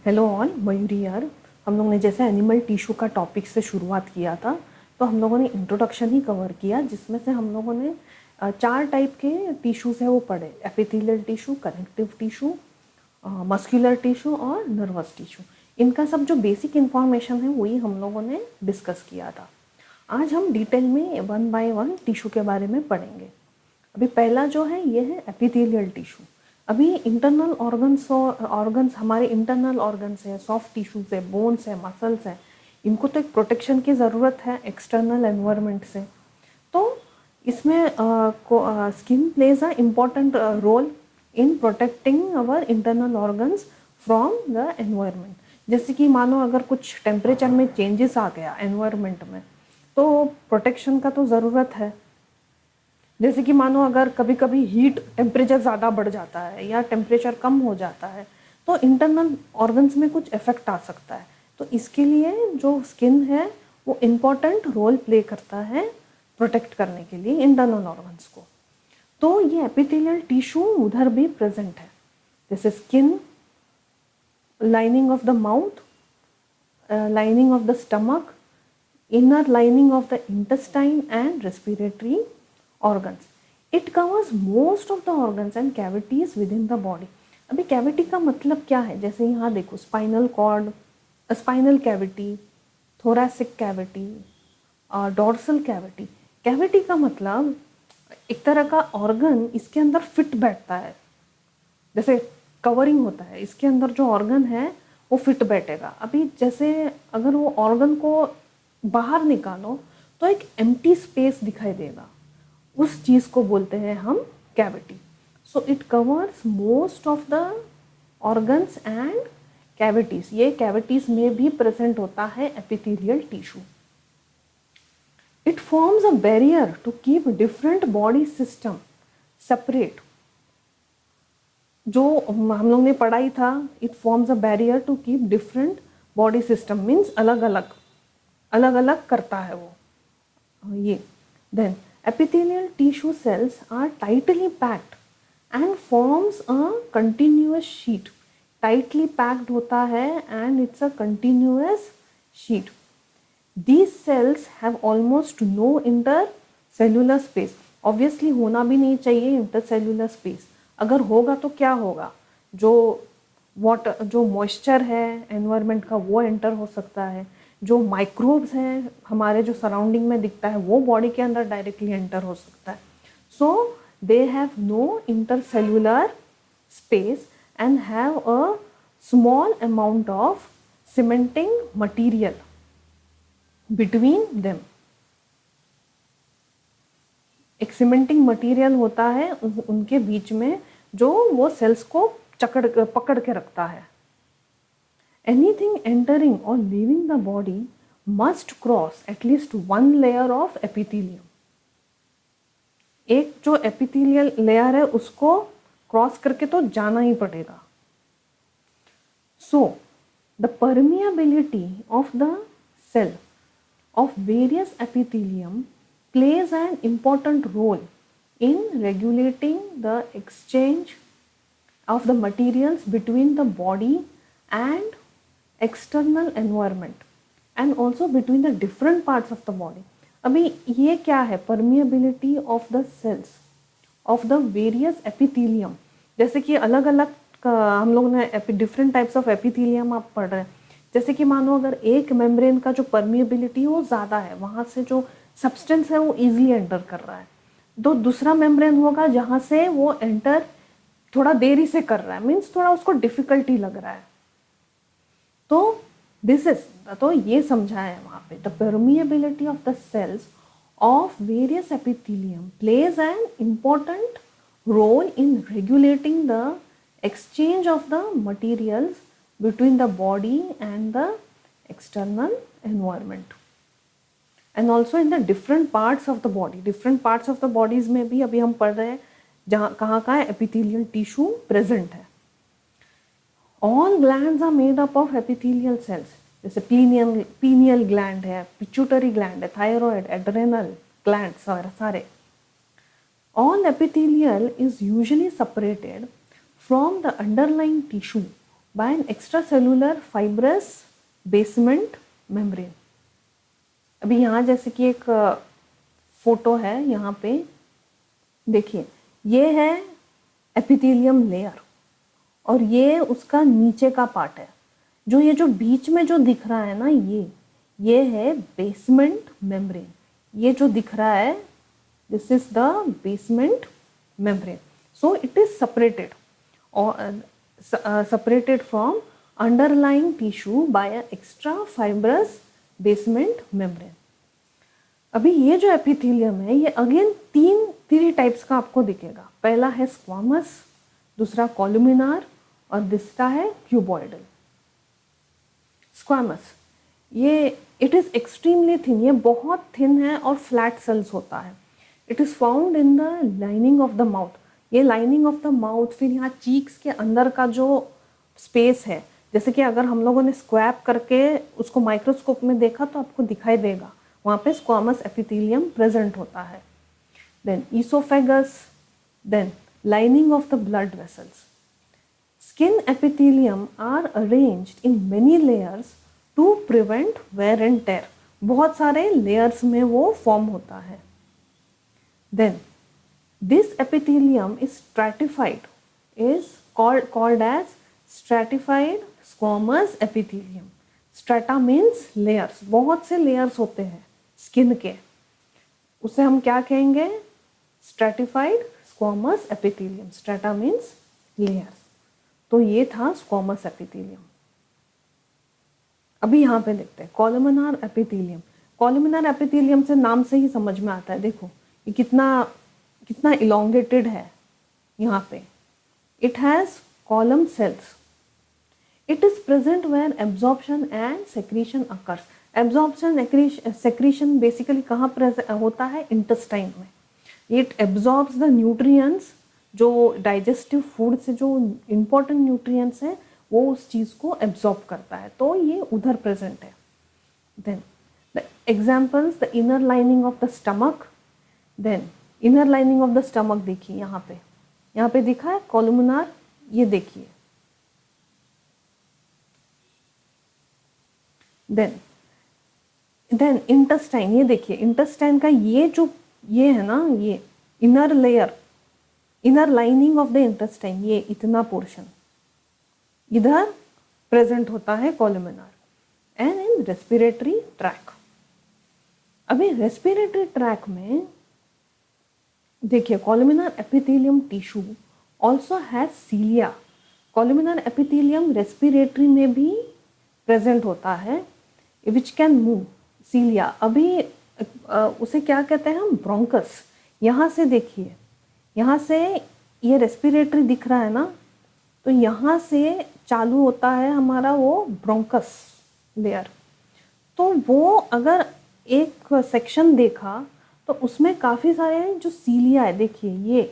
Hello all, Mayuri यार। हम लोग ने जैसे एनिमल टिश्यू का टॉपिक से शुरुआत किया था, तो हम लोगों ने इंट्रोडक्शन ही कवर किया, जिसमें से हम लोगों ने 4 टाइप के टिश्यूज़ है वो पढ़े। Epithelial tissue, connective tissue, muscular tissue और नर्वस टिश्यू। इनका सब जो बेसिक इन्फॉर्मेशन है वही हम लोगों ने डिस्कस किया था। आज हम डिटेल में 1 बाय 1 टिश्यू के बारे में पढ़ेंगे। अभी पहला जो है ये है एपिथेलियल टिश्यू। अभी इंटरनल ऑर्गन्स हमारे इंटरनल ऑर्गन्स है, सॉफ्ट टिश्यूज है, बोन्स है, मसल्स है, इनको तो एक प्रोटेक्शन की ज़रूरत है एक्सटर्नल एनवायरनमेंट से। तो इसमें skin plays a important role in protecting our internal organs from the environment. जैसे कि मानो अगर कुछ टेम्परेचर में चेंजेस आ गया एनवायरनमेंट में, तो प्रोटेक्शन का तो ज़रूरत है। जैसे कि मानो अगर कभी कभी हीट टेम्परेचर ज़्यादा बढ़ जाता है या टेम्परेचर कम हो जाता है, तो इंटरनल ऑर्गन्स में कुछ इफेक्ट आ सकता है। तो इसके लिए जो स्किन है वो इम्पॉर्टेंट रोल प्ले करता है प्रोटेक्ट करने के लिए इंटरनल ऑर्गन्स को। तो ये एपिथेलियल टिश्यू उधर भी प्रेजेंट है, जैसे skin, lining of the mouth, lining of the stomach, inner lining of the intestine and respiratory organs. It covers most of the organs and cavities within the body. अभी cavity का मतलब क्या है? जैसे यहाँ देखो, spinal cord, spinal cavity, thoracic cavity, dorsal cavity. Cavity का मतलब एक तरह का ऑर्गन इसके अंदर फिट बैठता है, जैसे कवरिंग होता है, इसके अंदर जो ऑर्गन है वो फिट बैठेगा। अभी जैसे अगर वो ऑर्गन को बाहर निकालो तो एक एम्प्टी स्पेस दिखाई देगा, उस चीज़ को बोलते हैं हम cavity. So it covers most of the organs and cavities. ये कैविटीज में भी प्रेजेंट होता है epithelial tissue. It forms a barrier to keep different body system separate. जो हम लोग ने पढ़ाई था, it forms a barrier to keep different body system, means अलग अलग करता है वो ये। Then epithelial tissue cells are tightly packed and forms a continuous sheet. Tightly packed होता है and it's a continuous sheet. These cells have almost no intercellular space. Obviously होना भी नहीं चाहिए इंटरसेल्यूलर स्पेस। अगर होगा तो क्या होगा? जो वाटर, जो मॉइस्चर है एनवायरनमेंट का, वो एंटर हो सकता है। जो माइक्रोब्स हैं हमारे जो सराउंडिंग में दिखता है, वो बॉडी के अंदर डायरेक्टली एंटर हो सकता है। So they have no intercellular space and have a small amount of cementing material between them. एक सीमेंटिंग मटेरियल होता है उनके बीच में, जो वो सेल्स को पकड़ के रखता है। एनीथिंग एंटरिंग और leaving the body must cross at least 1 layer of epithelium. एक जो एपिथेलियल लेयर है उसको क्रॉस करके तो जाना ही पड़ेगा। So the permeability of the cell of various epithelium plays an important role in regulating the exchange of the materials between the body and external environment and also between the different parts of the body. अभी ये क्या है? permeability of the cells of the various epithelium। जैसे कि अलग अलग हम लोग ने डिफरेंट टाइप्स ऑफ एपिथेलियम आप पढ़ रहे हैं। जैसे कि मानो अगर एक मेम्ब्रेन का जो परमिएबिलिटी वो ज़्यादा है, वहाँ से जो सब्सटेंस है वो इजीली एंटर कर रहा है, तो दूसरा मेम्ब्रेन होगा जहाँ से वो एंटर थोड़ा देरी से कर रहा है, मीन्स थोड़ा उसको डिफिकल्टी लग रहा है। तो दिस इज, तो ये समझा है वहाँ पे, the permeability of the cells of various epithelium plays an important role in regulating the exchange of the materials between the body and the external environment and also in the different parts of the body। different parts of the bodies में भी अभी हम पढ़ रहे हैं जहाँ कहाँ epithelial tissue present है। all glands are made up of epithelial cells। जैसे pineal gland है, pituitary gland है, thyroid, adrenal glands सारे। all epithelial is usually separated from the underlying tissue by an extra cellular fibrous basement membrane. अभी यहाँ जैसे कि एक photo है, यहाँ पे देखिए ये है एपिथेलियम लेयर और ये उसका नीचे का पार्ट है। ये जो बीच में जो दिख रहा है ना, ये है बेसमेंट मेम्ब्रेन। ये जो दिख रहा है, this is the basement membrane. So it is separated और separated from underlying tissue by an extra fibrous basement membrane। अभी ये जो एपिथेलियम है, ये अगेन थ्री टाइप्स का आपको दिखेगा। पहला है स्क्वामस, दूसरा कॉलुमिनार और तीसरा है क्यूबॉइडल। स्क्वामस, ये इट इज एक्सट्रीमली थिन, ये बहुत थिन है और फ्लैट सेल्स होता है। It is found in the lining of the mouth. ये लाइनिंग ऑफ द माउथ, फिर यहाँ चीक्स के अंदर का जो स्पेस है, जैसे कि अगर हम लोगों ने स्क्वैप करके उसको माइक्रोस्कोप में देखा तो आपको दिखाई देगा, वहाँ पे स्क्वामस एपिथेलियम प्रेजेंट होता है। Then oesophagus, then lining of the blood vessels. Skin epithelium are arranged in many layers to prevent wear and tear. बहुत सारे लेयर्स में वो फॉर्म होता है। Then this epithelium is stratified, is called as stratified squamous epithelium। strata means layers, बहुत से layers होते हैं स्किन के, उसे हम क्या कहेंगे? stratified squamous epithelium। strata means layers। तो ये था squamous epithelium। अभी यहाँ पे देखते हैं कॉलमनार एपिथेलियम। कॉलमनार एपिथेलियम से नाम से ही समझ में आता है, देखो ये कितना इलोंगेटेड है यहाँ पे। It has column cells. It is present where absorption and secretion occurs. Absorption secretion basically कहाँ होता है? इंटेस्टाइन में। इट एब्जॉर्ब्स द न्यूट्रिएंट्स, जो डाइजेस्टिव फूड से जो इम्पोर्टेंट न्यूट्रिएंट्स हैं वो उस चीज़ को एब्जॉर्ब करता है, तो ये उधर प्रेजेंट है। Then the examples, the inner lining of the stomach. Then inner lining of the stomach देखिए यहाँ पे दिखा है कॉलुमिनार, ये देखिए। देन इंटेस्टाइन, ये देखिए इंटेस्टाइन का ये है ना, ये inner layer, inner lining of the intestine, ये इतना पोर्शन इधर प्रेजेंट होता है columnar. And in respiratory tract, अभी रेस्पिरेटरी ट्रैक में देखिए columnar epithelium tissue also has cilia. Columnar epithelium respiratory में भी प्रेजेंट होता है, विच कैन मूव। सीलिया, अभी उसे क्या कहते हैं हम? ब्रोंकस। यहाँ से देखिए, यहाँ से ये रेस्पिरेटरी दिख रहा है ना, तो यहाँ से चालू होता है हमारा वो ब्रोंकस लेयर। तो वो अगर एक सेक्शन देखा तो उसमें काफ़ी सारे जो सीलिया है, देखिए ये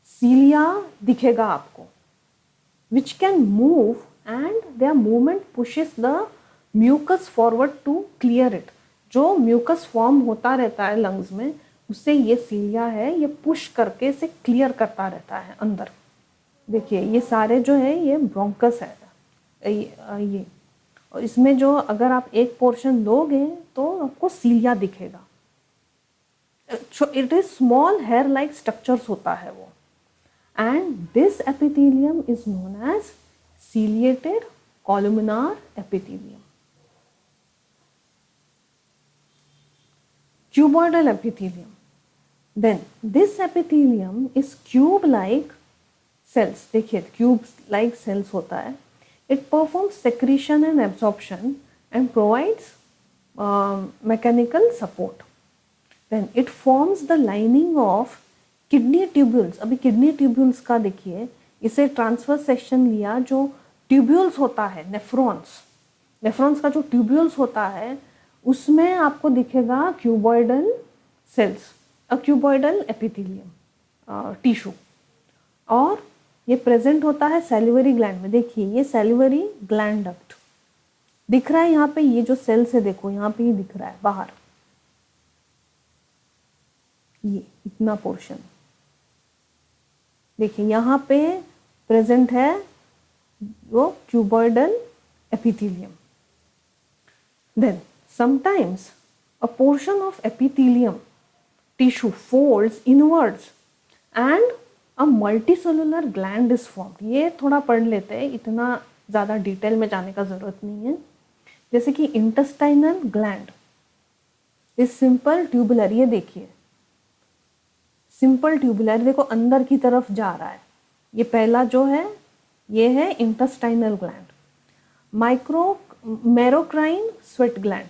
सीलिया दिखेगा आपको, which can move and their movement pushes the mucus forward to clear it. जो म्यूकस फॉर्म होता रहता है लंग्स में, उससे ये सीलिया है, ये पुश करके इसे क्लियर करता रहता है अंदर। देखिए ये सारे जो है ये ब्रोंकस है ये, और इसमें जो अगर आप एक पोर्शन लोगे तो आपको सीलिया दिखेगा। It is small hair like structures होता है वो। And this epithelium is known as ciliated columnar epithelium. Cuboidal epithelium. Then this epithelium is cube-like cells. देखिए cube-like cells होता है. It performs secretion and absorption and provides mechanical support. Then it forms the lining of kidney tubules. अभी kidney tubules का देखिए, इसे transfer section लिया, जो tubules होता है, नेफ्रॉन्स का जो ट्यूब्यूल्स होता है उसमें आपको दिखेगा cuboidal cells, cuboidal epithelium tissue, और ये प्रेजेंट होता है सैलिवरी ग्लैंड में। देखिए ये सैलिवरी ग्लैंड डक्ट दिख रहा है यहाँ पे, ये जो सेल्स है देखो यहाँ पे ही दिख रहा है बाहर, ये इतना पोर्शन देखिए यहाँ पे प्रेजेंट है वो cuboidal epithelium. Then sometimes a portion of epithelium tissue folds inwards and a multicellular gland is formed. ये थोड़ा पढ़ लेते हैं, इतना ज़्यादा डिटेल में जाने का ज़रूरत नहीं है. जैसे कि intestinal gland is simple tubular, ये देखिए सिंपल ट्यूबुलर, देखो अंदर की तरफ जा रहा है. ये पहला जो है ये है intestinal gland. Merocrine sweat gland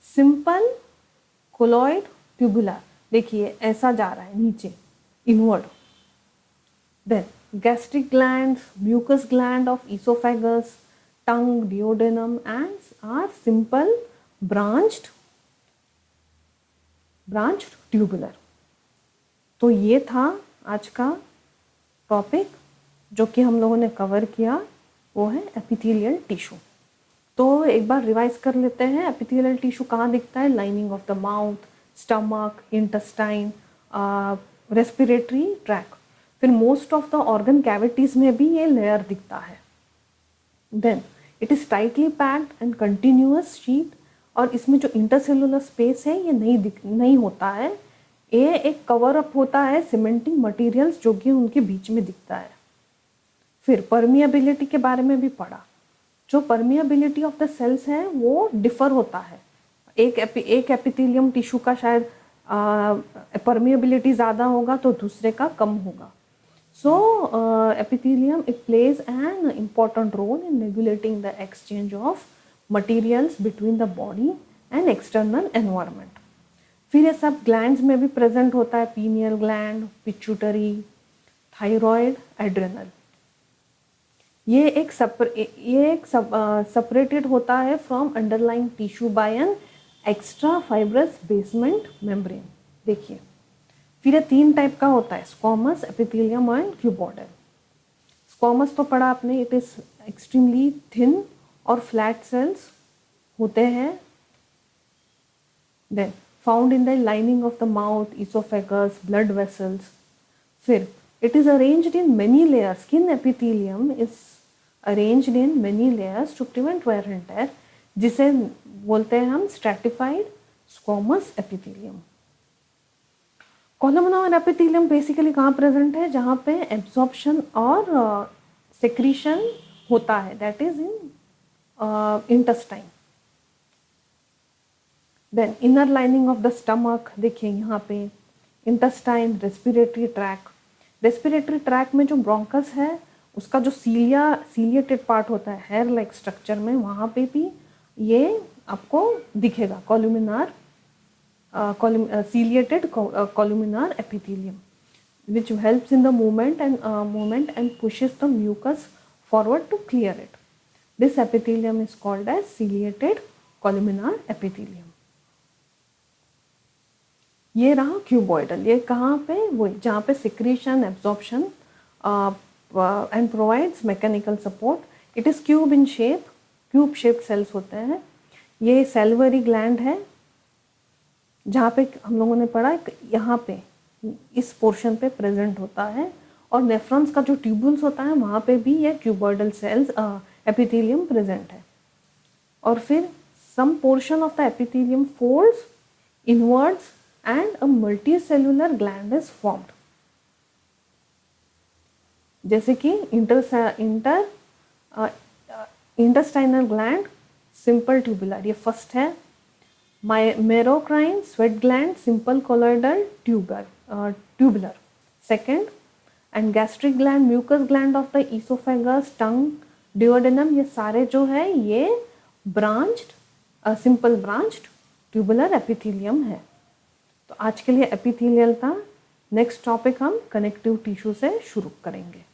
simple coiled tubular, देखिए ऐसा जा रहा है नीचे inward. Then gastric glands, mucus gland of esophagus, tongue, duodenum and are simple branched tubular. तो ये था आज का टॉपिक जो कि हम लोगों ने कवर किया, वो है एपिथेलियल टिश्यू. तो एक बार रिवाइज कर लेते हैं. एपिथेलियल टिश्यू कहाँ दिखता है? Lining of the mouth, stomach, intestine, respiratory tract. फिर most of the organ cavities में भी ये लेयर दिखता है. Then it is tightly packed and continuous sheet, और इसमें जो इंटरसेलुलर स्पेस है ये नहीं होता है. ये एक कवर अप होता है सीमेंटिंग मटेरियल्स जो कि उनके बीच में दिखता है. फिर परमिएबिलिटी के बारे में भी पढ़ा. जो परमिएबिलिटी ऑफ द सेल्स है वो डिफर होता है. एक एपिथेलियम टिश्यू का शायद परमिएबिलिटी ज़्यादा होगा तो दूसरे का कम होगा. So epithelium, it plays an important role in regulating the exchange of materials between the body and external environment. फिर ये सब ग्लैंड्स में भी प्रेजेंट होता है. Pineal gland, pituitary, thyroid, adrenal. ये एक सेपरेटेड होता है from underlying tissue by an extra fibrous basement membrane. देखिए फिर ये 3 टाइप का होता है, squamous, epithelium and cuboidal. Squamous तो पढ़ा आपने, इट इज एक्सट्रीमली थिन और फ्लैट सेल्स होते हैं. Then found in the lining of the mouth, oesophagus, blood vessels. फिर it is arranged in many layers. Skin epithelium is arranged in many layers to prevent wear and tear, जिसे बोलते हैं हम stratified squamous epithelium. Columnar epithelium basically कहाँ present है? जहाँ पे absorption और सेक्रीशन होता है, that is in intestine. Then inner lining of the stomach, देखिए यहाँ पे intestine, respiratory tract. Respiratory tract में जो ब्रोंकस है उसका जो सीलिएटेड पार्ट होता है हेयर लाइक स्ट्रक्चर में, वहाँ पे भी ये आपको दिखेगा कॉलुमिनार ciliated columnar epithelium, which helps in the movement and pushes the mucus forward to clear it. This epithelium is called as ciliated columnar epithelium. ये रहा क्यूबॉइडल. ये कहाँ पे? वो जहाँ पे secretion, absorption and provides mechanical support. It is cube in shape. Cube shaped cells होते हैं. ये salivary gland है जहाँ पे हम लोगों ने पढ़ा यहाँ पे इस पोर्शन पे प्रेजेंट होता है. और नेफ्रॉन्स का जो ट्यूबुल्स होता है वहाँ पे भी ये क्यूबॉइडल सेल्स एपिथेलियम प्रेजेंट है. और फिर some portion of the epithelium folds inwards and a multicellular gland is formed. जैसे कि इंटेस्टाइनल ग्लैंड सिंपल ट्यूबुलर, ये फर्स्ट है. Merocrine sweat gland simple colloidal tubular. Second, and gastric gland, mucus gland of the esophagus, tongue, duodenum, ये सारे जो है ये simple branched tubular epithelium है. तो आज के लिए एपिथेलियल था. नेक्स्ट टॉपिक हम कनेक्टिव टिश्यू से शुरू करेंगे.